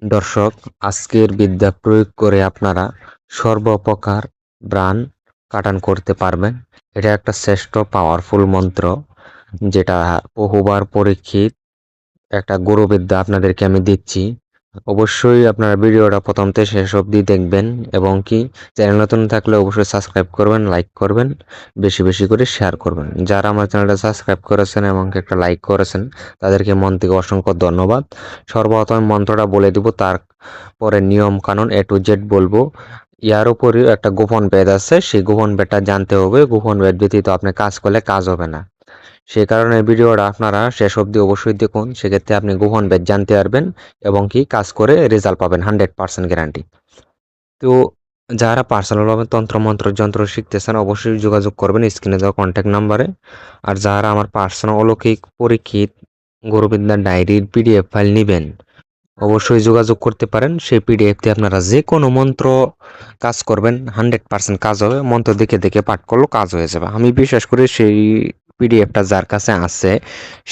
দর্শক, আজকের বিদ্যা প্রয়োগ করে আপনারা সর্বপ্রকার ব্রাণ কাটান করতে পারবেন। এটা একটা শ্রেষ্ঠ পাওয়ারফুল মন্ত্র, যেটা বহুবার পরীক্ষিত একটা গুরুবিদ্যা আপনাদেরকে আমি দিচ্ছি। অবশ্যই আপনারা ভিডিওটা প্রথম থেকে শেষ অবধি দেখবেন এবং কি চ্যানেল নতুন থাকলে অবশ্যই সাবস্ক্রাইব করবেন, লাইক করবেন, বেশি বেশি করে শেয়ার করবেন। যারা আমার চ্যানেলটা সাবস্ক্রাইব করেছেন এবং একটা লাইক করেছেন তাদেরকে মন থেকে অসংখ্য ধন্যবাদ। সর্বপ্রথম মন্ত্রটা বলে দিব, তারপরে নিয়ম কানুন A to Z বলবো। ইয়ার উপরেও একটা গোপন বেদ আছে, সেই গোপন বেদটা জানতে হবে। গোপন বেদ ব্যতীত আপনি কাজ করলে কাজ হবে না। সেই কারণে ভিডিওটা আপনারা শেষ অবধি অবশ্যই দেখুন, সেক্ষেত্রে আপনি গোপন বেদ জানতে পারবেন এবং কি কাজ করে রেজাল্ট পাবেন 100% গ্যারান্টি। তো যারা পার্সোনালভাবে তন্ত্র মন্ত্র যন্ত্র শিখতেছেন অবশ্যই যোগাযোগ করবেন স্ক্রিনে দেওয়া কন্ট্যাক্ট নাম্বারে। আর যারা আমার পার্সোনাল অলৌকিক পরীক্ষিত গুরুবিদ্যার ডায়েরির পিডিএফ ফাইল নেবেন অবশ্যই যোগাযোগ করতে পারেন। সেই পিডিএফতে আপনারা যে কোনো মন্ত্র কাজ করবেন, 100% কাজ হবে। মন্ত্র দেখে দেখে পাঠ করলেও কাজ হয়ে যাবে। আমি বিশ্বাস করি সেই পিডিএফটা যার কাছে আছে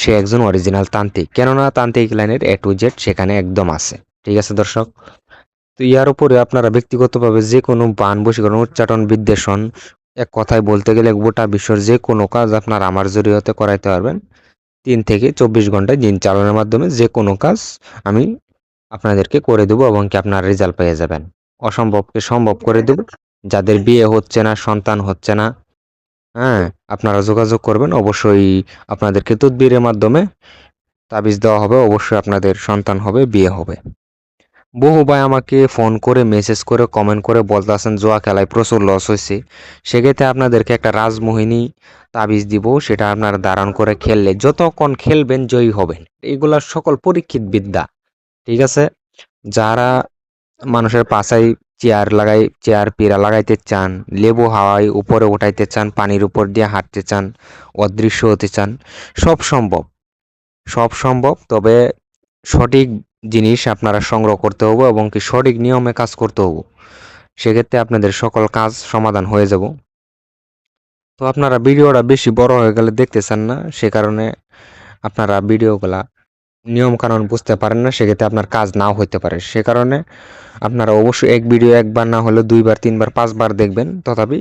সে একজন অরিজিনাল তান্ত্রিক, কেননা তান্ত্রিক লাইনের A to Z সেখানে একদম আছে। ঠিক আছে দর্শক, তো ইয়ার উপরে আপনারা ব্যক্তিগতভাবে যে কোনো বান বশীকরণ উচ্চাটন বিদ্বেষণ, এক কথায় বলতে গেলে গোটা বিশ্বর যে কোনো কাজ আপনারা আমার জরিয়তে করাইতে পারবেন। 3 থেকে 24 ঘন্টায় দিন চালানোর মাধ্যমে যে কোনো কাজ আমি আপনাদেরকে করে দেবো এবং কি আপনার রেজাল্ট পেয়ে যাবেন। অসম্ভবকে সম্ভব করে দেব। যাদের বিয়ে হচ্ছে না, সন্তান হচ্ছে না, হ্যাঁ, আপনারা যোগাযোগ করবেন। অবশ্যই আপনাদেরকে তদবিরের মাধ্যমে তাবিজ দেওয়া হবে, অবশ্যই আপনাদের সন্তান হবে, বিয়ে হবে। বহু ভাই আমাকে ফোন করে, মেসেজ করে, কমেন্ট করে বলতেছেন জুয়া খেলায় প্রচুর লস হয়েছে। সেক্ষেত্রে আপনাদেরকে একটা রাজমোহিনী তাবিজ দিব, সেটা আপনারা ধারণ করে খেললে যতক্ষণ খেলবেন জয়ী হবেন। এগুলা সকল পরীক্ষিত বিদ্যা। ঠিক আছে, যারা মানুষের পাশায় চেয়ার পিরা লাগাইতে চান, লেবু হাওয়ায় উপরে উঠাইতে চান, পানির উপর দিয়ে হাঁটতে চান, অদৃশ্য হতে চান, সব সম্ভব। সব সম্ভব, তবে সঠিক জিনিস আপনারা সংগ্রহ করতে হবে এবং কি সঠিক নিয়মে কাজ করতে হবে। সেক্ষেত্রে আপনাদের সকল কাজ সমাধান হয়ে যাব। তো আপনারা ভিডিওটা বেশি বড় হয়ে গেলে দেখতে চান না, সে কারণে আপনারা ভিডিওগুলা নিয়ম কানুন বুঝতে পারেন না, সেক্ষেত্রে আপনার কাজ নাও হইতে পারে। সে কারণে আপনারা অবশ্যই এক ভিডিও একবার না হলে 2বার 3বার 5বার দেখবেন, তথাপি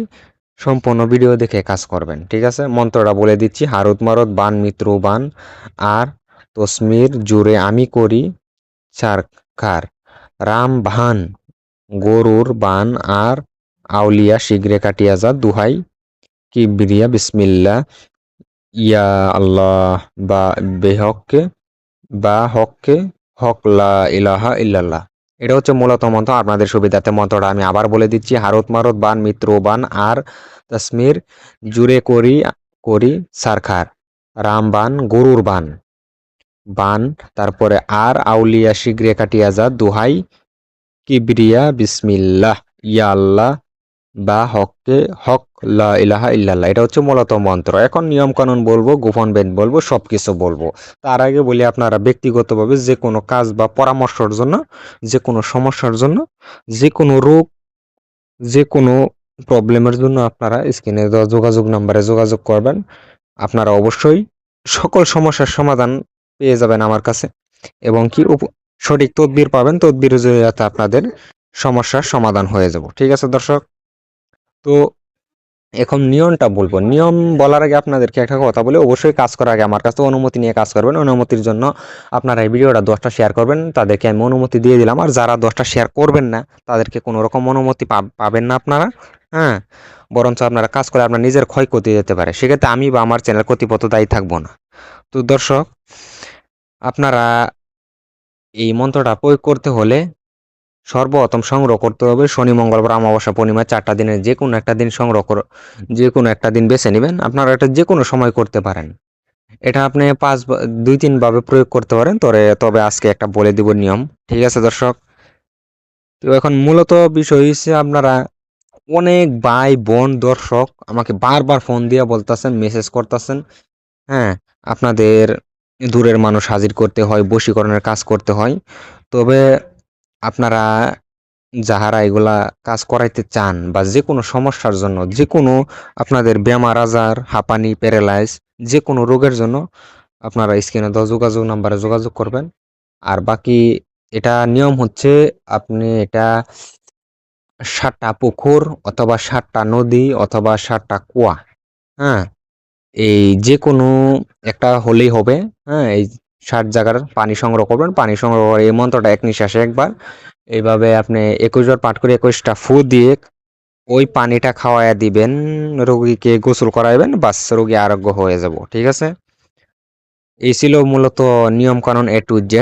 সম্পূর্ণ ভিডিও দেখে কাজ করবেন। ঠিক আছে, মন্ত্রটা বলে দিচ্ছি। হারুত মারত বান মিত্র বান আর তসমির জুড়ে আমি করি সারকার, রাম ভান গরুর বান আর আউলিয়া শীঘ্রে কাটিয়া যা, দুহাই কিবরিয়া বিসমিল্লাহ ইয়া আল্লাহ বা বেহককে বা হককে হক লা ইলাহা ইল্লাল্লাহ। এটা হচ্ছে মূলত মন্ত্র। আপনাদের সুবিধাতে মন্ত্রটা আমি আবার বলে দিচ্ছি। হারত মারত বান মিত্র বান আর তসমির জুড়ে করি করি সারখার, রাম বান গরুর বান বান, তারপরে আর আউলিয়া শীঘ্রে কাটিয়া যা, দুহাই কিবরিয়া বিসমিল্লাহ ইয়া আল্লাহ বা হককে হক লা ইলাহা ইল্লাল্লাহ। এটা হচ্ছে মূলত মন্ত্র। এখন নিয়ম কানুন বলবো, গোপন বেদ বলবো, সবকিছু বলবো। তার আগে বলি, আপনারা ব্যক্তিগতভাবে যে কোনো কাজ বা পরামর্শের জন্য, যে কোনো সমস্যার জন্য, যে কোনো রোগ, যে কোনো প্রবলেমের জন্য আপনারা স্ক্রিনে দেওয়া যোগাযোগ নাম্বারে যোগাযোগ করবেন। আপনারা অবশ্যই সকল সমস্যার সমাধান পেয়ে যাবেন আমার কাছে এবং কি সঠিক তদবির পাবেন। তদবিরের জরিয়াতে আপনাদের সমস্যার সমাধান হয়ে যাব। ঠিক আছে দর্শক, তো এখন নিয়মটা বলবো। নিয়ম বলার আগে আপনাদেরকে একটা কথা বলি, অবশ্যই কাজ করার আগে আমার কাছে অনুমতি নিয়ে কাজ করবেন। অনুমতির জন্য আপনারা এই ভিডিওটা 10টা শেয়ার করবেন, তাদেরকে আমি অনুমতি দিয়ে দিলাম। আর যারা 10টা শেয়ার করবেন না তাদেরকে কোনো রকম অনুমতি পাবেন না আপনারা। হ্যাঁ, বরঞ্চ আপনারা কাজ করে আপনার নিজের ক্ষয়ক্ষতি যেতে পারে, সেক্ষেত্রে আমি বা আমার চ্যানেল কর্তৃপক্ষ দায়ী থাকবো না। তো দর্শক, আপনারা এই মন্ত্রটা প্রয়োগ করতে হলে সর্বপ্রথম সংগ্রহ করতে হবে শনি, মঙ্গলবার, অমাবস্যা, পূর্ণিমা 4টা দিনের যে কোনো একটা দিন সংগ্রহ করে, যে কোনো একটা দিন বেছে নেবেন। আপনারা এটা যে কোনো সময় করতে পারেন। এটা আপনি 2-3 ভাবে প্রয়োগ করতে পারেন, তবে আজকে একটা বলে দিব নিয়ম। ঠিক আছে দর্শক, তো এখন মূলত বিষয় হচ্ছে, আপনারা অনেক ভাই বোন দর্শক আমাকে বারবার ফোন দিয়ে বলতেছেন, মেসেজ করতেছেন, হ্যাঁ, আপনাদের দূরের মানুষ হাজির করতে হয়, বশীকরণের কাজ করতে হয়। তবে আপনারা যাহারা এগুলা কাজ করাইতে চান বা যে কোনো সমস্যার জন্য, যে কোনো আপনাদের বেমার আজার, হাঁপানি, প্যারালাইজ, যে কোনো রোগের জন্য আপনারা স্ক্রিনে দেওয়া যোগাযোগ নাম্বারে যোগাযোগ করবেন। আর বাকি এটা নিয়ম হচ্ছে আপনি এটা 7টা পুকুর অথবা 7টা নদী অথবা 7টা কুয়া, হ্যাঁ, এই যে কোনো একটা হলেই হবে। হ্যাঁ, এই 60 জায়গার পানি সংগ্রহ করবেন, পানি সংগ্রহ করে এই মন্ত্রটা এক নিঃশ্বাসে একবার এইভাবে আপনি 21 বার পাঠ করে 21টা ফু দিয়ে ওই পানিটা খাওয়ায়া দিবেন, রোগীকে গোসল করাইবেন, বাস রোগী আরোগ্য হয়ে যাব। ঠিক আছে, এই ছিল মূলত নিয়ম কানুন A to Z।